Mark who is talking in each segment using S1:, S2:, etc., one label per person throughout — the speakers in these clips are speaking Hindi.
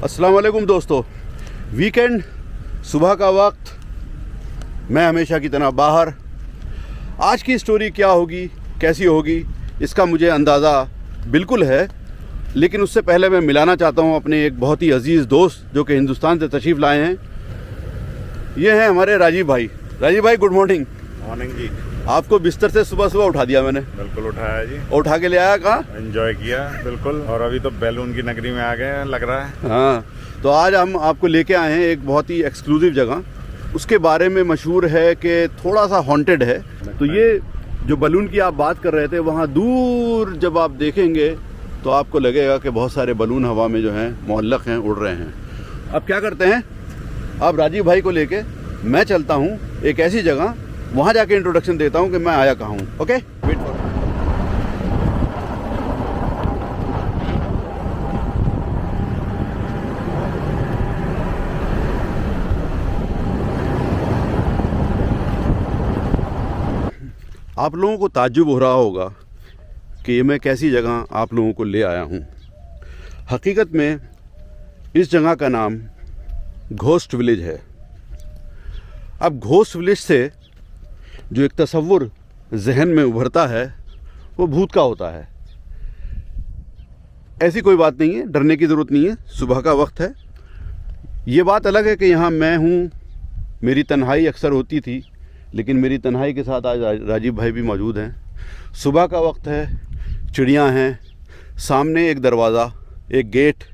S1: अस्सलाम वालेकुम दोस्तों। वीकेंड सुबह का वक्त, मैं हमेशा की तरह बाहर। आज की स्टोरी क्या होगी, कैसी होगी, इसका मुझे अंदाज़ा बिल्कुल है, लेकिन उससे पहले मैं मिलाना चाहता हूँ अपने एक बहुत ही अजीज़ दोस्त जो कि हिंदुस्तान से तशरीफ़ लाए हैं। ये हैं हमारे राजीव भाई। राजीव भाई, गुड मॉर्निंग।
S2: मॉर्निंग जी।
S1: आपको बिस्तर से सुबह सुबह उठा दिया मैंने।
S2: बिल्कुल उठाया जी।
S1: उठा के ले आया कहाँ?
S2: एंजॉय किया बिल्कुल। और अभी तो बैलून की नगरी में आ गए हैं लग रहा है।
S1: हाँ, तो आज हम आपको लेके आए हैं एक बहुत ही एक्सक्लूसिव जगह। उसके बारे में मशहूर है कि थोड़ा सा हॉन्टेड है। तो ये जो बलून की आप बात कर रहे थे, वहाँ दूर जब आप देखेंगे तो आपको लगेगा कि बहुत सारे बलून हवा में जो हैं मुअल्लक़ हैं, उड़ रहे हैं। अब क्या करते हैं, अब राजीव भाई को लेके मैं चलता हूँ एक ऐसी जगह, वहाँ जाके इंट्रोडक्शन देता हूँ कि मैं आया कहाँ हूँ। Okay, wait for. आप लोगों को ताज्जुब हो रहा होगा कि ये मैं कैसी जगह आप लोगों को ले आया हूँ। हकीकत में इस जगह का नाम घोस्ट विलेज है। अब घोस्ट विलेज से जो एक तसव्वुर जहन में उभरता है वो भूत का होता है। ऐसी कोई बात नहीं है, डरने की ज़रूरत नहीं है, सुबह का वक्त है। ये बात अलग है कि यहाँ मैं हूँ, मेरी तन्हाई अक्सर होती थी, लेकिन मेरी तन्हाई के साथ आज राजीव भाई भी मौजूद हैं। सुबह का वक्त है, चिड़ियाँ हैं, सामने एक दरवाज़ा, एक गेट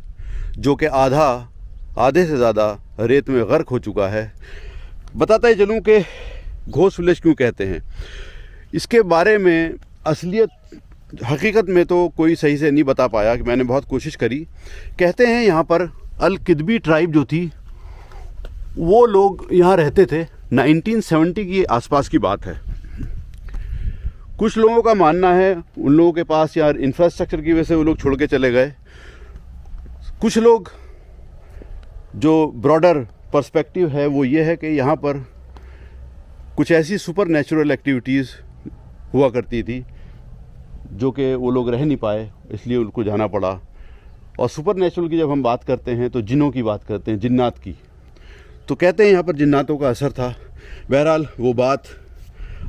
S1: जो कि आधे से ज़्यादा रेत में गर्क हो चुका है। बताता ही चलूँ कि घोस्ट विलेज क्यों कहते हैं। इसके बारे में असलियत हकीकत में तो कोई सही से नहीं बता पाया, कि मैंने बहुत कोशिश करी। कहते हैं यहाँ पर अल किदबी ट्राइब जो थी वो लोग यहाँ रहते थे। 1970 की आसपास की बात है। कुछ लोगों का मानना है उन लोगों के पास यार इंफ्रास्ट्रक्चर की वजह से वो लोग छोड़ के चले गए। कुछ लोग जो ब्रॉडर पर्सपेक्टिव है वो ये है कि यहाँ पर कुछ ऐसी सुपर नेचुरल एक्टिविटीज़ हुआ करती थी जो कि वो लोग रह नहीं पाए, इसलिए उनको जाना पड़ा। और सुपर नेचुरल की जब हम बात करते हैं तो जिन्नों की बात करते हैं, जिन्नात की। तो कहते हैं यहाँ पर जिन्नातों का असर था। बहरहाल वो बात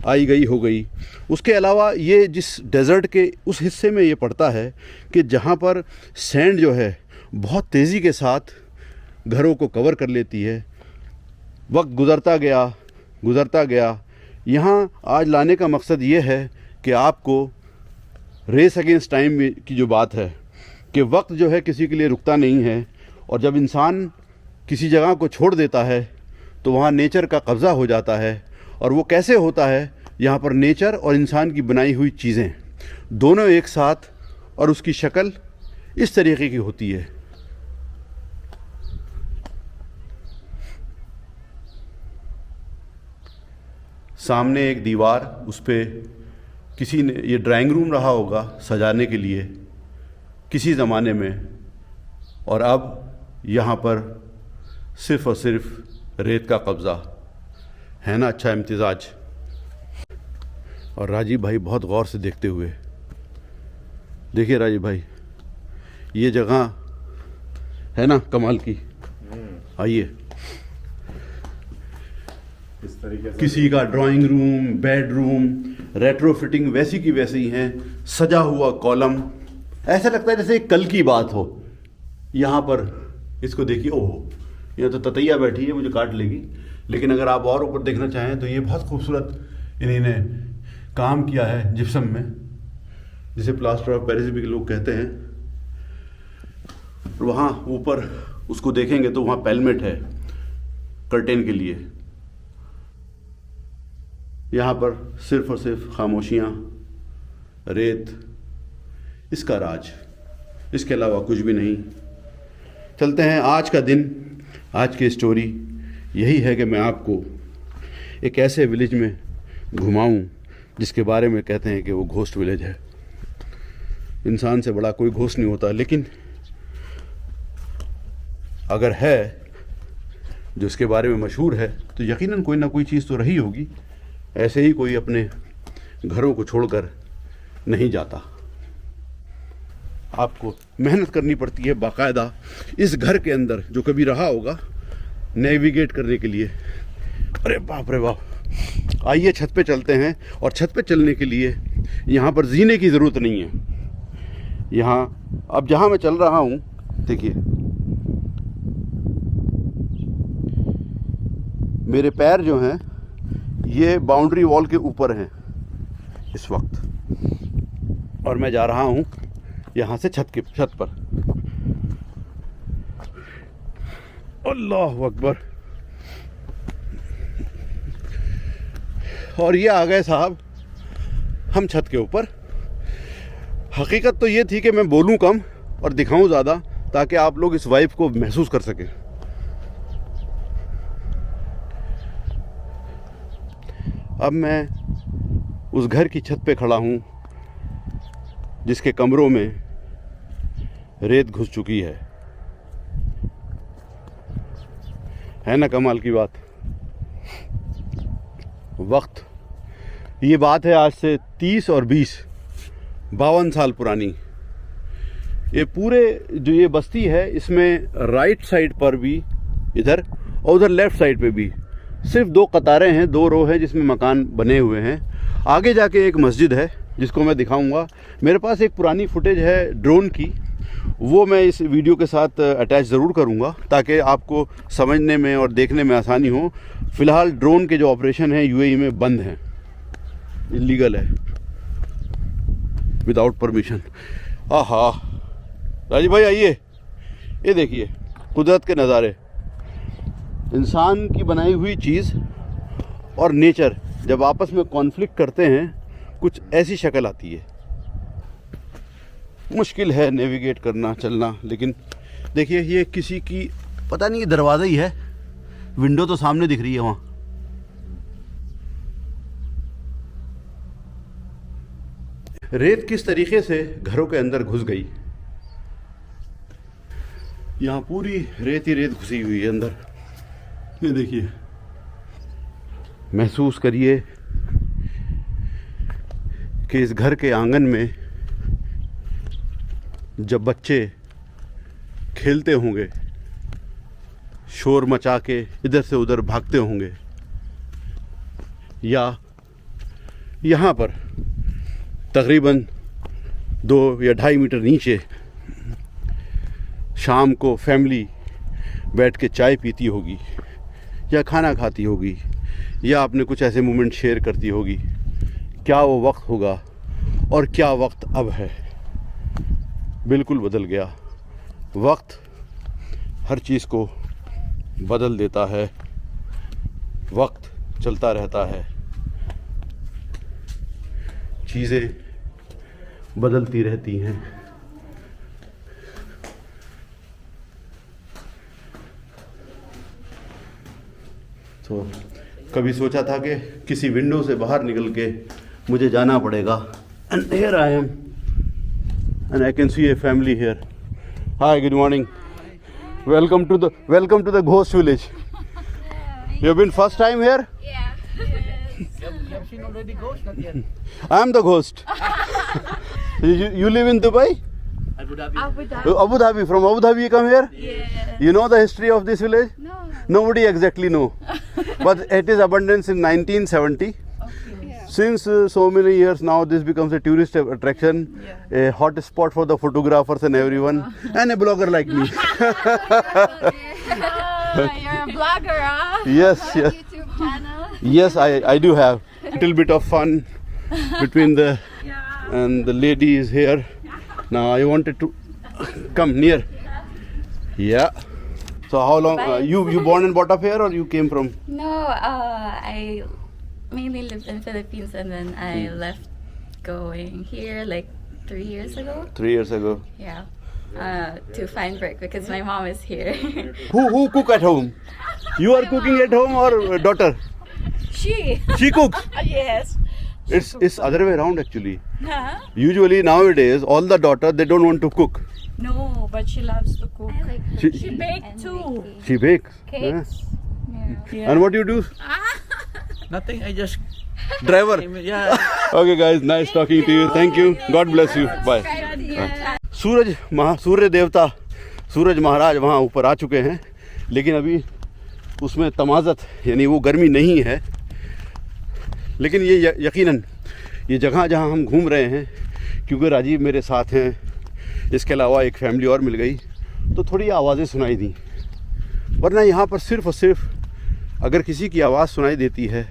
S1: आई गई हो गई। उसके अलावा ये जिस डेज़र्ट के उस हिस्से में ये पड़ता है कि जहाँ पर सैंड जो है बहुत तेज़ी के साथ घरों को कवर कर लेती है। वक्त गुज़रता गया। यहाँ आज लाने का मकसद ये है कि आपको रेस अगेंस्ट टाइम की जो बात है कि वक्त जो है किसी के लिए रुकता नहीं है, और जब इंसान किसी जगह को छोड़ देता है तो वहाँ नेचर का कब्ज़ा हो जाता है। और वो कैसे होता है, यहाँ पर नेचर और इंसान की बनाई हुई चीज़ें दोनों एक साथ, और उसकी शक्ल इस तरीके की होती है। सामने एक दीवार, उस पर किसी ने, ये ड्राइंग रूम रहा होगा सजाने के लिए किसी ज़माने में, और अब यहाँ पर सिर्फ़ और सिर्फ रेत का कब्ज़ा है ना। अच्छा इम्तिज़ाज। और राजीव भाई बहुत गौर से देखते हुए, देखिए राजीव भाई, ये जगह है ना कमाल की। आइए,
S2: इस तरीके से
S1: किसी का drawing room, bedroom, retro fitting वैसी की वैसी ही हैं, सजा हुआ कॉलम, ऐसा लगता है जैसे कल की बात हो। यहाँ पर इसको देखिए, ओहो, यहाँ तो ततैया बैठी है, मुझे काट लेगी। लेकिन अगर आप और ऊपर देखना चाहें तो ये बहुत खूबसूरत इन्होंने काम किया है जिप्सम में, जिसे प्लास्टर ऑफ पेरिस भी लोग कहते हैं। और वहाँ ऊपर उसको देखेंगे तो वहाँ पेलमेट है कर्टेन के लिए। यहाँ पर सिर्फ और सिर्फ खामोशियाँ, रेत, इसका राज, इसके अलावा कुछ भी नहीं। चलते हैं। आज का दिन, आज की स्टोरी यही है कि मैं आपको एक ऐसे विलेज में घुमाऊं जिसके बारे में कहते हैं कि वो घोस्ट विलेज है। इंसान से बड़ा कोई घोस्ट नहीं होता, लेकिन अगर है जो इसके बारे में मशहूर है तो यकीनन कोई ना कोई चीज़ तो रही होगी। ऐसे ही कोई अपने घरों को छोड़कर नहीं जाता। आपको मेहनत करनी पड़ती है बाकायदा इस घर के अंदर, जो कभी रहा होगा, नेविगेट करने के लिए। अरे बाप रे बाप, आइए छत पे चलते हैं। और छत पे चलने के लिए यहाँ पर जीने की ज़रूरत नहीं है। यहाँ अब जहाँ मैं चल रहा हूँ, देखिए मेरे पैर जो हैं ये बाउंड्री वॉल के ऊपर हैं इस वक्त, और मैं जा रहा हूँ यहाँ से छत पर। अल्लाह अकबर। और ये आ गए साहब हम छत के ऊपर। हकीकत तो ये थी कि मैं बोलूँ कम और दिखाऊं ज़्यादा, ताकि आप लोग इस वाइब को महसूस कर सकें। अब मैं उस घर की छत पे खड़ा हूँ जिसके कमरों में रेत घुस चुकी है ना कमाल की बात। वक्त, ये बात है आज से 30 और 20 52 साल पुरानी। ये पूरे जो ये बस्ती है, इसमें राइट साइड पर भी इधर और उधर लेफ्ट साइड पे भी सिर्फ 2 कतारें हैं, 2 रो हैं जिसमें मकान बने हुए हैं। आगे जाके एक मस्जिद है जिसको मैं दिखाऊंगा। मेरे पास एक पुरानी फुटेज है ड्रोन की, वो मैं इस वीडियो के साथ अटैच ज़रूर करूंगा ताकि आपको समझने में और देखने में आसानी हो। फ़िलहाल ड्रोन के जो ऑपरेशन हैं यूएई में बंद हैं, इलीगल है, विदाउट परमिशन। आहा, राजीव भाई आइए, ये देखिए कुदरत के नज़ारे। इंसान की बनाई हुई चीज़ और नेचर जब आपस में कॉन्फ्लिक्ट करते हैं, कुछ ऐसी शक्ल आती है। मुश्किल है नेविगेट करना, चलना। लेकिन देखिए ये किसी की पता नहीं, दरवाज़ा ही है, विंडो तो सामने दिख रही है वहाँ। रेत किस तरीके से घरों के अंदर घुस गई। यहाँ पूरी रेत ही रेत घुसी हुई है अंदर। ये देखिए, महसूस करिए कि इस घर के आंगन में जब बच्चे खेलते होंगे, शोर मचा के इधर से उधर भागते होंगे, या यहाँ पर तकरीबन 2 या 2.5 मीटर नीचे शाम को फैमिली बैठ के चाय पीती होगी या खाना खाती होगी या अपने कुछ ऐसे मोमेंट शेयर करती होगी, क्या वो वक्त होगा और क्या वक्त अब है। बिल्कुल बदल गया। वक्त हर चीज़ को बदल देता है, वक्त चलता रहता है, चीज़ें बदलती रहती हैं। तो कभी सोचा था कि किसी विंडो से बाहर निकल के मुझे जाना पड़ेगा। And here I am and I can see a family here. Hi, good morning, welcome to the ghost village. You've been first time here?
S3: Yeah.
S4: You have seen already ghost? Not yet.
S1: I am the ghost. You live in Dubai?
S4: Abu Dhabi.
S1: Abu Dhabi. From Abu Dhabi you come here?
S3: Yeah.
S1: You know the history of this village?
S3: No.
S1: Nobody exactly know. But it is abundance in 1970.
S3: Yeah.
S1: Since so many years now, this becomes a tourist attraction, a hot spot for the photographers and everyone, and a blogger like me.
S3: You're a blogger, huh?
S1: Yes,
S3: On
S1: yes.
S3: YouTube channel.
S1: Yes, I do have a little bit of fun between the
S3: Yeah.
S1: and the lady is here. Now I wanted to come near. Yeah. So how long you born and brought up here, or you came from?
S3: No, I mainly lived in Philippines and then I left going here like 3 years ago.
S1: 3 years ago.
S3: Yeah. To find work because my mom is here.
S1: Who cook at home? You are cooking at home or daughter?
S3: She.
S1: She cooks.
S3: Yes.
S1: It's other way around actually.
S3: Huh?
S1: Usually nowadays all the daughters they don't want to cook.
S5: No, but she loves to cook.
S3: I like
S1: She-
S5: She baked too.
S1: She bakes.
S3: cakes. Yeah.
S5: Yeah.
S1: And what you do?
S4: Nothing, I just
S1: Driver.
S4: yeah.
S1: Okay guys, nice talking to you. Thank you. God bless you. Bye. सूर्य देवता सूरज महाराज वहाँ ऊपर आ चुके हैं, लेकिन अभी उसमें तमाज़त यानी वो गर्मी नहीं है। लेकिन ये यकीनन ये जगह जहाँ हम घूम रहे हैं, क्योंकि राजीव मेरे साथ हैं, इसके अलावा एक फैमिली और मिल गई, तो थोड़ी आवाज़ें सुनाई दी। वरना यहाँ पर सिर्फ़ और सिर्फ अगर किसी की आवाज़ सुनाई देती है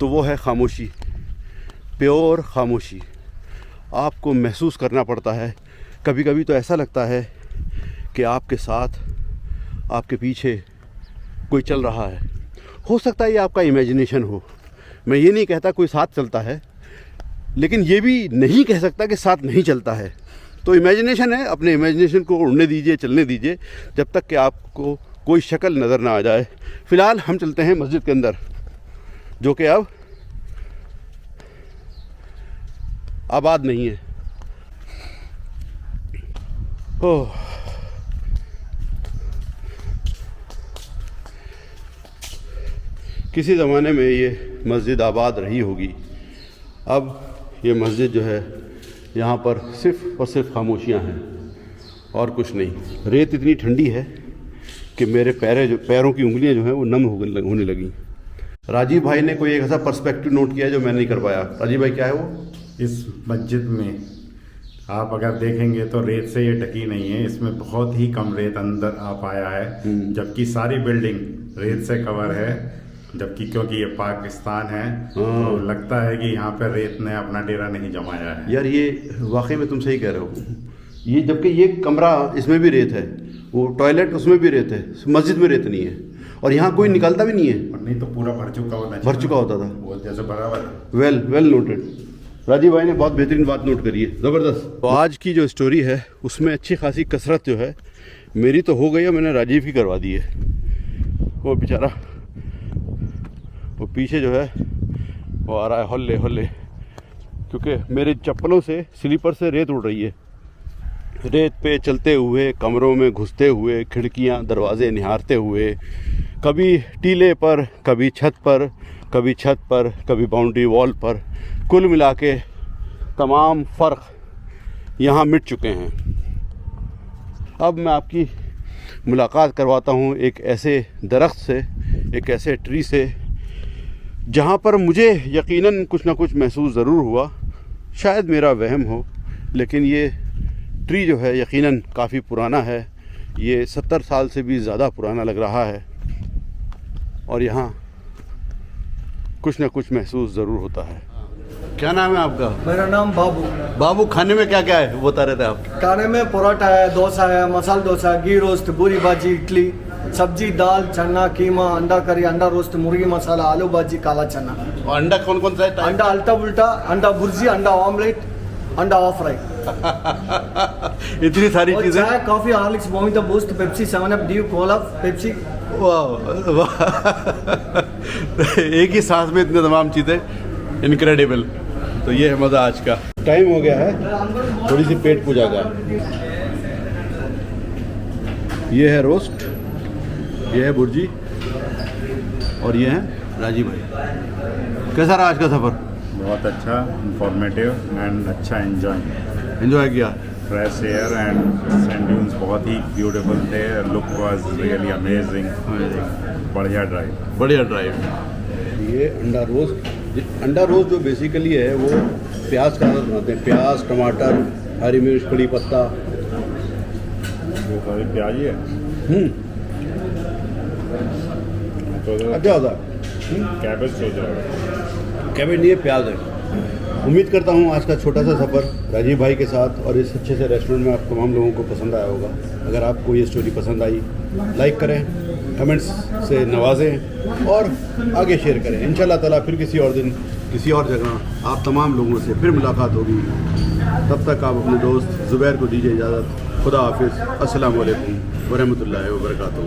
S1: तो वो है खामोशी, प्योर खामोशी। आपको महसूस करना पड़ता है। कभी कभी तो ऐसा लगता है कि आपके साथ, आपके पीछे कोई चल रहा है। हो सकता है ये आपका इमेजिनेशन हो। मैं ये नहीं कहता कोई साथ चलता है, लेकिन ये भी नहीं कह सकता कि साथ नहीं चलता है। तो इमेजिनेशन है, अपने इमेजिनेशन को उड़ने दीजिए, चलने दीजिए, जब तक कि आपको कोई शक्ल नज़र ना आ जाए। फ़िलहाल हम चलते हैं मस्जिद के अंदर, जो कि अब आबाद नहीं है। ओह, किसी ज़माने में ये मस्जिद आबाद रही होगी। अब ये मस्जिद जो है, यहाँ पर सिर्फ़ और सिर्फ खामोशियाँ हैं और कुछ नहीं। रेत इतनी ठंडी है कि मेरे पैरों की उंगलियाँ जो हैं वो नम होने लगी। राजीव भाई ने कोई एक ऐसा पर्सपेक्टिव नोट किया है जो मैं नहीं कर पाया। राजीव भाई, क्या है वो?
S2: इस मस्जिद में आप अगर देखेंगे तो रेत से ये ढकी नहीं है, इसमें बहुत ही कम रेत अंदर आ पाया है, जबकि सारी बिल्डिंग रेत से कवर है। जबकि क्योंकि ये पाकिस्तान है तो लगता है कि यहाँ पर रेत ने अपना डेरा नहीं जमाया है।
S1: यार ये वाकई में तुम सही कह रहे हो। ये जबकि ये कमरा, इसमें भी रेत है, वो टॉयलेट उसमें भी रेत है, मस्जिद में रेत नहीं है, और यहाँ कोई निकलता भी नहीं है।
S2: और नहीं तो पूरा भर चुका
S1: होता था।
S2: वो जैसे बराबर।
S1: Well noted. राजीव भाई ने बहुत बेहतरीन बात नोट करी है, ज़बरदस्त। तो आज की जो स्टोरी है उसमें अच्छी खासी कसरत जो है मेरी तो हो गई है, मैंने राजीव की करवा दी है। वो बेचारा वो पीछे जो है वो आ रहा है हल्ले हल्ले, क्योंकि मेरे चप्पलों से, स्लीपर से रेत उड़ रही है। रेत पे चलते हुए, कमरों में घुसते हुए, खिड़कियां दरवाजे निहारते हुए, कभी टीले पर, कभी छत पर, कभी बाउंड्री वॉल पर, कुल मिला के तमाम फ़र्क यहाँ मिट चुके हैं। अब मैं आपकी मुलाकात करवाता हूँ एक ऐसे दरख्त से, एक ऐसे ट्री से, जहाँ पर मुझे यकीनन कुछ ना कुछ महसूस ज़रूर हुआ। शायद मेरा वहम हो, लेकिन ये ट्री जो है यकीनन काफ़ी पुराना है। ये 70 साल से भी ज़्यादा पुराना लग रहा है, और यहाँ कुछ ना कुछ महसूस ज़रूर होता है। क्या नाम है आपका?
S6: मेरा नाम बाबू।
S1: बाबू, खाने में क्या क्या है वो बता रहे थे आप?
S6: खाने में परोठा है, डोसा है, मसाला डोसा, घी रोस्ट, पूरी भाजी, इडली, सब्जी, दाल, चना, कीमा, अंडा करी, अंडा रोस्ट, मुर्गी मसाला, आलू भाजी, काला चना।
S1: और अंडा कौन कौन सा है?
S6: अंडा अल्टा उल्टा, अंडा भुर्जी, अंडा ऑमलेट, अंडा ऑफ फ्राई।
S1: इतनी सारी चीज़ें।
S6: चाय, coffee, Horlicks, Bournvita, boost, Pepsi, 7 up, due, Cola, Pepsi.
S1: वाह एक ही सांस में इतने तमाम चीज़ें, इनक्रेडिबल। तो ये है मज़ा आज का। टाइम हो गया है थोड़ी सी पेट पूजा का। ये है रोस्ट, ये है भुर्जी, और ये है राजीव भाई। कैसा रहा आज का सफ़र?
S2: बहुत अच्छा, इंफॉर्मेटिव एंड अच्छा
S1: एंजॉय किया।
S2: Fresh air and sand dunes बहुत ही ब्यूटीफुल थे। Look was really amazing. बढ़िया ड्राइव। ये अंडा रोस्ट जो बेसिकली है वो प्याज का बनाते हैं। प्याज, टमाटर, हरी मिर्च, कड़ी पत्ता, सारी प्याज ही है।
S1: अच्छा होता है।
S2: कैबेज सोच रहा है।
S1: कैबेज नहीं है, प्याज है। उम्मीद करता हूँ आज का छोटा सा सफ़र राजीव भाई के साथ और इस अच्छे से रेस्टोरेंट में आप तमाम लोगों को पसंद आया होगा। अगर आपको ये स्टोरी पसंद आई, लाइक करें, कमेंट्स से नवाजें और आगे शेयर करें। इंशाल्लाह ताला फिर किसी और दिन, किसी और जगह आप तमाम लोगों से फिर मुलाकात होगी। तब तक आप अपने दोस्त ज़ुबैर को दीजिए इजाज़त। खुदा हाफिज़। अस्सलामु अलैकुम व रहमतुल्लाहि व बरकातहू।